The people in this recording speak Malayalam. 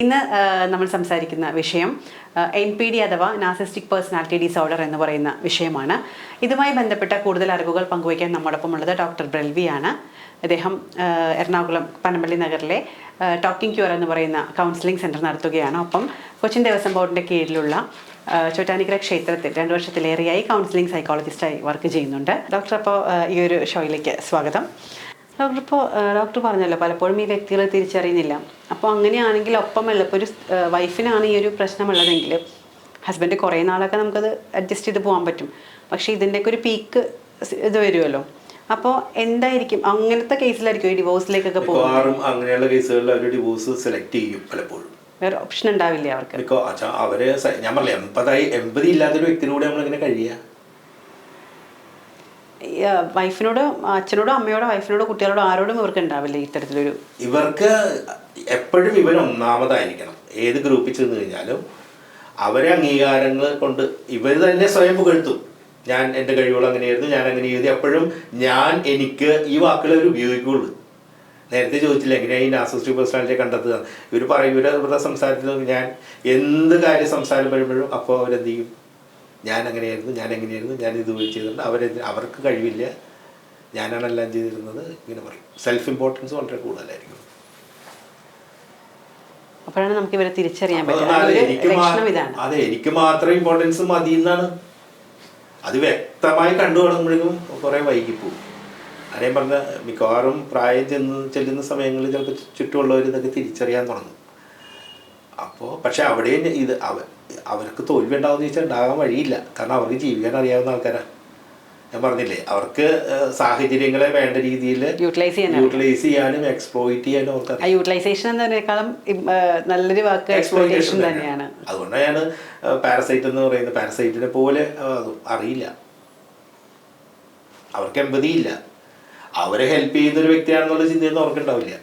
ഇന്ന് നമ്മൾ സംസാരിക്കുന്ന വിഷയം NPD അഥവാ നാർസിസ്റ്റിക് പേഴ്സണാലിറ്റി ഡിസോർഡർ എന്ന് പറയുന്ന വിഷയമാണ്. ഇതുമായി ബന്ധപ്പെട്ട കൂടുതൽ അറിവുകൾ പങ്കുവയ്ക്കാൻ നമ്മോടൊപ്പം ഉള്ളത് ഡോക്ടർ ബ്രെൽവിയാണ്. അദ്ദേഹം എറണാകുളം പനമ്പള്ളി നഗറിലെ ടോക്കിംഗ് ക്യൂർ എന്ന് പറയുന്ന കൗൺസിലിംഗ് സെൻറ്റർ നടത്തുകയാണ്. ഒപ്പം കൊച്ചിൻ ദേവസ്വം ബോർഡിൻ്റെ കീഴിലുള്ള ചോറ്റാനിക്കര ക്ഷേത്രത്തിൽ 2 വർഷത്തിലേറെയായി കൗൺസിലിംഗ് സൈക്കോളജിസ്റ്റായി വർക്ക് ചെയ്യുന്നുണ്ട്. ഡോക്ടർ, അപ്പോൾ ഈ ഒരു ഷോയിലേക്ക് സ്വാഗതം. ഡോക്ടർ, ഇപ്പോൾ ഡോക്ടർ പറഞ്ഞല്ലോ പലപ്പോഴും ഈ വ്യക്തികൾ തിരിച്ചറിയുന്നില്ല. അപ്പോൾ അങ്ങനെയാണെങ്കിൽ ഒപ്പമുള്ള ഇപ്പോൾ ഒരു വൈഫിനാണ് ഈ ഒരു പ്രശ്നമുള്ളതെങ്കിൽ ഹസ്ബൻഡ് കുറേ നാളൊക്കെ നമുക്കത് അഡ്ജസ്റ്റ് ചെയ്ത് പോകാൻ പറ്റും. പക്ഷേ ഇതിൻ്റെയൊക്കെ ഒരു പീക്ക് ഇത് വരുമല്ലോ. അപ്പോൾ എന്തായിരിക്കും അങ്ങനത്തെ കേസിലായിരിക്കും ഈ ഡിവോഴ്സിലേക്കൊക്കെ പോകും? അങ്ങനെയുള്ള കേസുകളിൽ അവർ ഡിവോഴ്സ് സെലക്ട് ചെയ്യും. പലപ്പോഴും വേറെ ഓപ്ഷൻ ഉണ്ടാവില്ല അവർക്ക്. അവരെ ഞാൻ പറഞ്ഞില്ല, എമ്പതി ഇല്ലാത്തൊരു വ്യക്തിനോട് നമ്മളിങ്ങനെ കഴിയുക. വൈഫിനോട്, അച്ഛനോടോ അമ്മയോടോ വൈഫിനോടോ കുട്ടികളോടോ ആരോടും ഇവർക്ക് ഉണ്ടാവില്ല ഇത്തരത്തിലൊരു. ഇവർക്ക് എപ്പോഴും ഇവർ ഒന്നാമതായിരിക്കണം. ഏത് ഗ്രൂപ്പിൽ ചെന്ന് കഴിഞ്ഞാലും അവരെ അംഗീകാരങ്ങൾ കൊണ്ട് ഇവർ തന്നെ സ്വയം പുകഴ്ത്തും. ഞാൻ എൻ്റെ കഴിവുകൾ അങ്ങനെയായിരുന്നു, ഞാൻ അങ്ങനെ ചെയ്തു. എപ്പോഴും ഞാൻ, എനിക്ക് ഈ വാക്കുകൾ അവർ ഉപയോഗിക്കുകയുള്ളൂ. നേരത്തെ ചോദിച്ചില്ല എങ്ങനെയാണ് ഈ നാർസിസ്റ്റിക് പേഴ്സണാലിറ്റിയെ കണ്ടെത്തുക. ഇവർ പറയും, ഇവരുടെ സംസാരത്തിൽ ഞാൻ എന്ത് കാര്യം സംസാരം വരുമ്പോഴും അപ്പോൾ അവരെന്ത് ചെയ്യും, ഞാൻ അങ്ങനെയായിരുന്നു, ഞാൻ എങ്ങനെയായിരുന്നു, ഞാൻ ഇത് ചെയ്തിട്ടുണ്ട്, അവർക്ക് കഴിവില്ല, ഞാനാണ് എല്ലാം ചെയ്തിരുന്നത്, ഇങ്ങനെ പറയും. സെൽഫ് ഇമ്പോർട്ടൻസ് വളരെ കൂടുതലായിരിക്കും. അപ്പോഴാണ് നമുക്ക് ഇവരെ തിരിച്ചറിയാൻ പറ്റുന്നത്. അതെ, എനിക്ക് മാത്രം ഇമ്പോർട്ടൻസ് മതി എന്നാണ്. അത് വ്യക്തമായി കണ്ടു തുടങ്ങുമ്പോഴേക്കും കുറേ വൈകിപ്പോവും. അതേ പറഞ്ഞ മിക്കവാറും പ്രായം ചെല്ലുന്ന സമയങ്ങളിൽ ചിലപ്പോൾ ചുറ്റുമുള്ളവർ ഇതൊക്കെ തിരിച്ചറിയാൻ തുടങ്ങും. അപ്പോൾ പക്ഷെ അവിടെ ഇത് അവർക്ക് തോൽവി ഉണ്ടാവുമെന്ന് ചോദിച്ചാൽ ഉണ്ടാകാൻ വഴിയില്ല. കാരണം അവർക്ക് ജീവിക്കാൻ അറിയാവുന്ന ആൾക്കാരാണ്. ഞാൻ പറഞ്ഞില്ലേ, അവർക്ക് സാഹചര്യങ്ങളെ വേണ്ട രീതിയിൽ യൂട്ടിലൈസ് ചെയ്യാനും എക്സ്പ്ലോയിറ്റ് ചെയ്യാനും അവർക്ക്. യൂട്ടിലൈസേഷൻ എന്നതിനേക്കാളും നല്ലൊരു വാക്ക് എക്സ്പ്ലോയിറ്റേഷൻ തന്നെയാണ്. അതുകൊണ്ടാണ് പാരസൈറ്റ് എന്ന് പറയുന്നത്. പാരസൈറ്റിനെ പോലെ അറിയില്ല, അവർക്ക് എമ്പതിയില്ല. അവരെ ഹെൽപ്പ് ചെയ്യുന്നൊരു വ്യക്തിയാണെന്നുള്ള ചിന്തയൊന്നും അവർക്കുണ്ടാവില്ല.